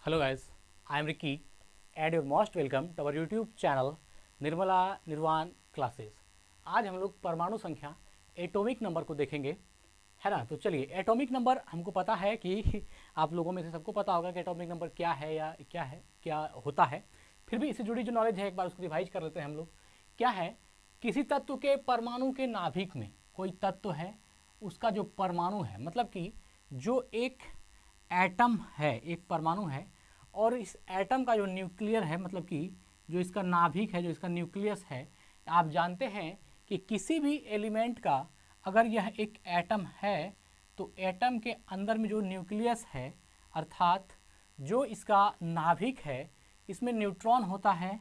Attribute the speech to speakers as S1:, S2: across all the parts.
S1: Hello guys, I am Ricky and you're most welcome to our YouTube channel Nirmala निर्वाण classes. आज हम लोग परमाणु संख्या एटॉमिक नंबर को देखेंगे, है ना। तो चलिए, एटॉमिक नंबर हमको पता है कि आप लोगों में से सबको पता होगा कि एटॉमिक नंबर क्या है या क्या होता है। फिर भी इससे जुड़ी जो नॉलेज है एक बार उसको रिवाइज कर लेते हैं हम लोग। क्या है, किसी तत्व के परमाणु के नाभिक में कोई तत्व है, उसका जो परमाणु है, मतलब कि जो एक एटम है, एक परमाणु है, और इस एटम का जो न्यूक्लियर है, मतलब कि जो इसका नाभिक है, जो इसका न्यूक्लियस है। आप जानते हैं कि किसी भी एलिमेंट का अगर यह एक एटम है तो एटम के अंदर में जो न्यूक्लियस है, अर्थात जो इसका नाभिक है, इसमें न्यूट्रॉन होता है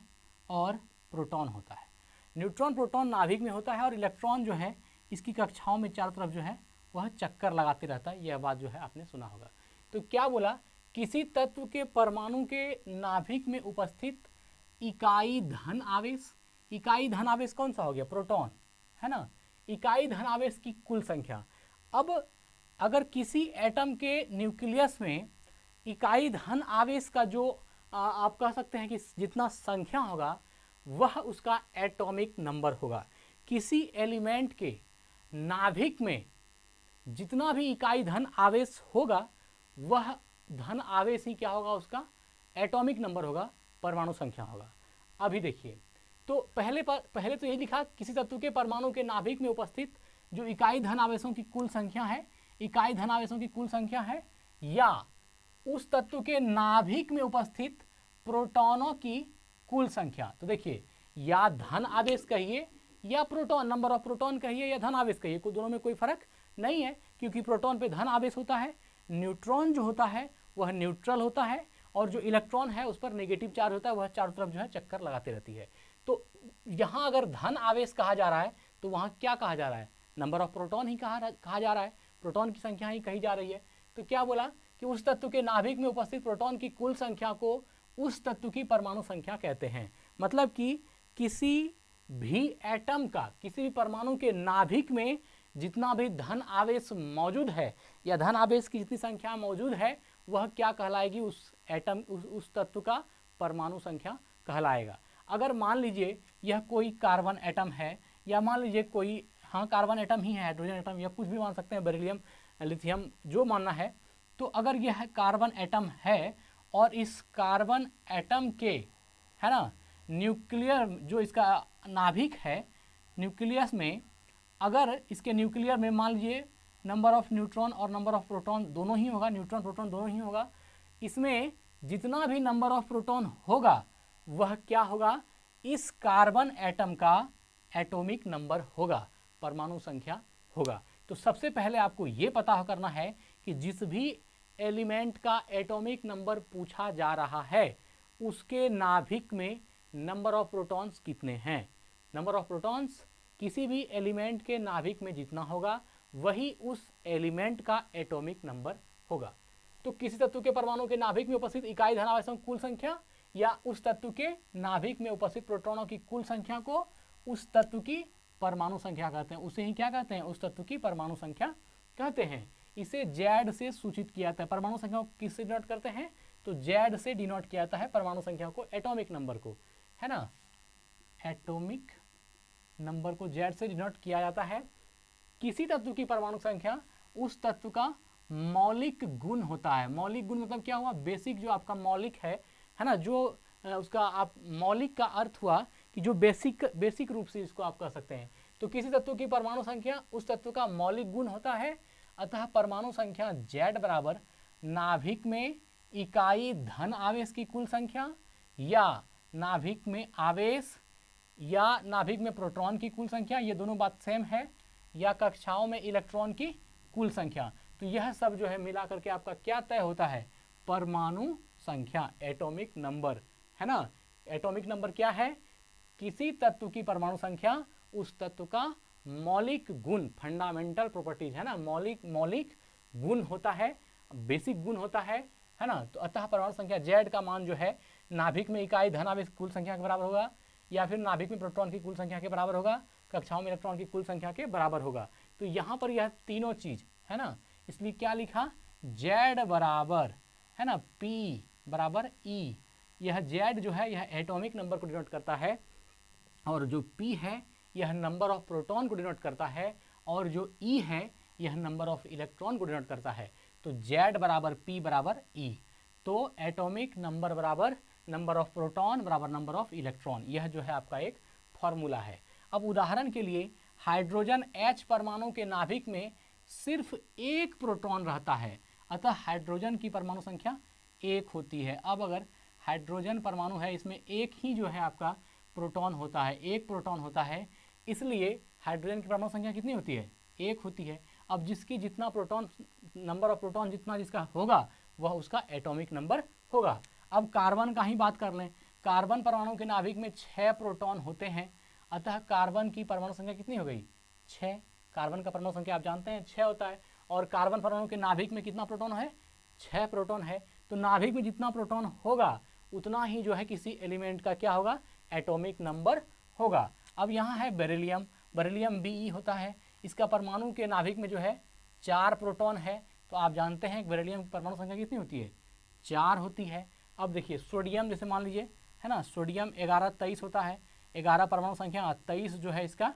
S1: और प्रोटॉन होता है। न्यूट्रॉन प्रोटॉन नाभिक में होता है और इलेक्ट्रॉन जो है इसकी कक्षाओं में चारों तरफ जो है वह चक्कर लगाते रहता है। यह बात जो है आपने सुना होगा। तो क्या बोला, किसी तत्व के परमाणु के नाभिक में उपस्थित इकाई धन आवेश। इकाई धन आवेश कौन सा हो गया? प्रोटॉन, है ना। इकाई धन आवेश की कुल संख्या। अब अगर किसी एटम के न्यूक्लियस में इकाई धन आवेश का जो आप कह सकते हैं कि जितना संख्या होगा वह उसका एटॉमिक नंबर होगा। किसी एलिमेंट के नाभिक में जितना भी इकाई धन आवेश होगा वह धन आवेश ही क्या होगा? उसका एटॉमिक नंबर होगा, परमाणु संख्या होगा। अभी देखिए, तो पहले तो यही लिखा, किसी तत्व के परमाणु के नाभिक में उपस्थित जो इकाई धन आवेशों की कुल संख्या है, इकाई धन आवेशों की कुल संख्या है, या उस तत्व के नाभिक में उपस्थित प्रोटॉनों की कुल संख्या। तो देखिए, या धन आवेश कहिए या प्रोटॉन, नंबर ऑफ प्रोटॉन कहिए या धन आवेश कहिए, दोनों में कोई फर्क नहीं है, क्योंकि प्रोटॉन पे धन आवेश होता है, न्यूट्रॉन जो होता है वह न्यूट्रल होता है, और जो इलेक्ट्रॉन है उस पर नेगेटिव चार्ज होता है, वह चारों तरफ जो है चक्कर लगाती रहती है। तो यहाँ अगर धन आवेश कहा जा रहा है तो वहाँ क्या कहा जा रहा है? नंबर ऑफ प्रोटॉन ही कहा जा रहा है, प्रोटॉन की संख्या ही कही जा रही है। तो क्या बोला कि उस तत्व के नाभिक में उपस्थित प्रोटॉन की कुल संख्या को उस तत्व की परमाणु संख्या कहते हैं। मतलब कि किसी भी एटम का, किसी भी परमाणु के नाभिक में जितना भी धन आवेश मौजूद है या धन आवेश की जितनी संख्या मौजूद है वह क्या कहलाएगी? उस एटम, उस तत्व का परमाणु संख्या कहलाएगा। अगर मान लीजिए यह कोई कार्बन एटम है, या मान लीजिए कोई, हाँ कार्बन एटम ही है, हाइड्रोजन एटम या कुछ भी मान सकते हैं, बेरिलियम, लिथियम, जो मानना है। तो अगर यह कार्बन एटम है और इस कार्बन एटम के, है ना, न्यूक्लियर जो इसका नाभिक है, न्यूक्लियस में अगर इसके न्यूक्लियर में मान लीजिए नंबर ऑफ न्यूट्रॉन और नंबर ऑफ प्रोटॉन दोनों ही होगा, न्यूट्रॉन प्रोटॉन दोनों ही होगा, इसमें जितना भी नंबर ऑफ प्रोटॉन होगा वह क्या होगा? इस कार्बन एटम का एटॉमिक नंबर होगा, परमाणु संख्या होगा। तो सबसे पहले आपको ये पता करना है कि जिस भी एलिमेंट का एटॉमिक नंबर पूछा जा रहा है उसके नाभिक में नंबर ऑफ प्रोटॉन्स कितने हैं। नंबर ऑफ प्रोटॉन्स किसी भी एलिमेंट के नाभिक में जितना होगा वही उस एलिमेंट का एटॉमिक नंबर होगा। तो किसी तत्व के परमाणु के नाभिक में उपस्थित इकाई धन आवेशों की कुल संख्या या उस तत्व के नाभिक में उपस्थित प्रोटॉनों की कुल संख्या को उस तत्व की परमाणु संख्या कहते हैं। उसे ही क्या कहते हैं? उस तत्व की परमाणु संख्या कहते हैं। इसे जेड से सूचित किया जाता है। परमाणु संख्या को किससे डिनोट करते हैं? तो जेड से डिनोट किया जाता है परमाणु संख्या को, एटॉमिक नंबर को, है ना। एटॉमिक नंबर को जेड से डिनोट किया जाता है। किसी तत्व की परमाणु संख्या उस तत्व का मौलिक गुण होता है। मौलिक गुण मतलब क्या हुआ? बेसिक, जो आपका मौलिक है ना, जो उसका आप मौलिक का अर्थ हुआ कि जो बेसिक रूप से इसको आप कह सकते हैं। तो किसी तत्व की परमाणु संख्या उस तत्व का मौलिक गुण होता है। अतः परमाणु संख्या जेड बराबर नाभिक में इकाई धन आवेश की कुल संख्या, या नाभिक में आवेश या नाभिक में प्रोटॉन की कुल संख्या, ये दोनों बात सेम है, या कक्षाओं में इलेक्ट्रॉन की कुल संख्या। तो यह सब जो है मिला करके आपका क्या तय होता है? परमाणु संख्या, एटॉमिक नंबर, है ना। एटॉमिक नंबर क्या है? किसी तत्व की परमाणु संख्या उस तत्व का मौलिक गुण, फंडामेंटल प्रॉपर्टीज, है ना, मौलिक गुण होता है, बेसिक गुण होता है ना। तो अतः परमाणु संख्या जेड का मान जो है नाभिक में इकाई धन आवेश कुल संख्या के बराबर होगा, या फिर नाभिक में प्रोटॉन की कुल संख्या के बराबर होगा, कक्षाओं में इलेक्ट्रॉन की कुल संख्या के बराबर होगा। तो यहाँ पर यह तीनों चीज है ना, इसलिए क्या लिखा? जेड बराबर, है ना, पी बराबर E। यह Z जो है यह एटॉमिक नंबर को डिनोट करता है, और जो P है यह नंबर ऑफ प्रोटॉन को डिनोट करता है, और जो E है यह नंबर ऑफ इलेक्ट्रॉन को डिनोट करता है। तो Z बराबर P बराबर E। तो एटॉमिक नंबर बराबर नंबर ऑफ प्रोटॉन बराबर नंबर ऑफ इलेक्ट्रॉन, यह जो है आपका एक फॉर्मूला है। अब उदाहरण के लिए हाइड्रोजन H परमाणु के नाभिक में सिर्फ एक प्रोटॉन रहता है, अतः हाइड्रोजन की परमाणु संख्या 1 होती है। अब अगर हाइड्रोजन परमाणु है, इसमें एक ही जो है आपका प्रोटॉन होता है, एक प्रोटॉन होता है, इसलिए हाइड्रोजन की परमाणु संख्या कितनी होती है? 1 होती है। अब जिसकी जितना प्रोटॉन, नंबर ऑफ प्रोटॉन जितना जिसका होगा वह उसका एटॉमिक नंबर होगा। अब कार्बन का ही बात कर लें। कार्बन परमाणु के नाभिक में 6 प्रोटॉन होते हैं, अतः कार्बन की परमाणु संख्या कितनी हो गई? 6। कार्बन का परमाणु संख्या आप जानते हैं 6 होता है, और कार्बन परमाणु के नाभिक में कितना प्रोटॉन है? 6 प्रोटॉन है। तो नाभिक में जितना प्रोटॉन होगा उतना ही जो है किसी एलिमेंट का क्या होगा? एटॉमिक नंबर होगा। अब यहाँ है बेरिलियम, बेरिलियम Be होता है, इसका परमाणु के नाभिक में जो है 4 प्रोटॉन है। तो आप जानते हैं बेरिलियम की परमाणु संख्या कितनी होती है? 4 होती है। अब देखिए सोडियम, जैसे मान लीजिए है ना, सोडियम 11-23 होता है, 11 परमाणु संख्या, 23 जो है इसका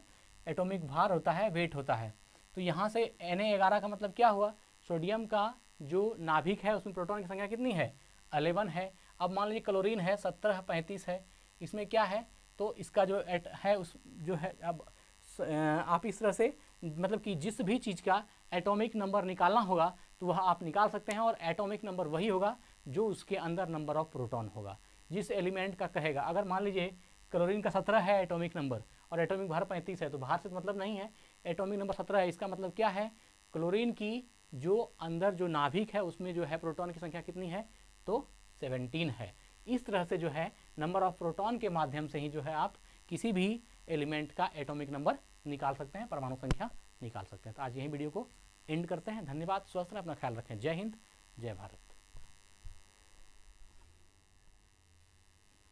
S1: एटॉमिक भार होता है, वेट होता है। तो यहाँ से Na11 का मतलब क्या हुआ? सोडियम का जो नाभिक है उसमें प्रोटॉन की संख्या कितनी है? 11 है। अब मान लीजिए क्लोरीन है 17-35 है, इसमें क्या है? तो इसका जो है उस जो है, अब आप इस तरह से मतलब कि जिस भी चीज़ का एटॉमिक नंबर निकालना होगा तो वह आप निकाल सकते हैं, और एटॉमिक नंबर वही होगा जो उसके अंदर नंबर ऑफ प्रोटॉन होगा, जिस एलिमेंट का कहेगा। अगर मान लीजिए क्लोरीन का 17 है एटॉमिक नंबर और एटॉमिक भार 35 है, तो भार से तो मतलब नहीं है, एटॉमिक नंबर 17 है, इसका मतलब क्या है? क्लोरीन की जो अंदर जो नाभिक है उसमें जो है प्रोटॉन की संख्या कितनी है? तो 17 है। इस तरह से जो है नंबर ऑफ प्रोटॉन के माध्यम से ही जो है आप किसी भी एलिमेंट का एटॉमिक नंबर निकाल सकते हैं, परमाणु संख्या निकाल सकते हैं। तो आज यही वीडियो को एंड करते हैं। धन्यवाद, स्वस्थ रहें, अपना ख्याल रखें। जय हिंद, जय भारत।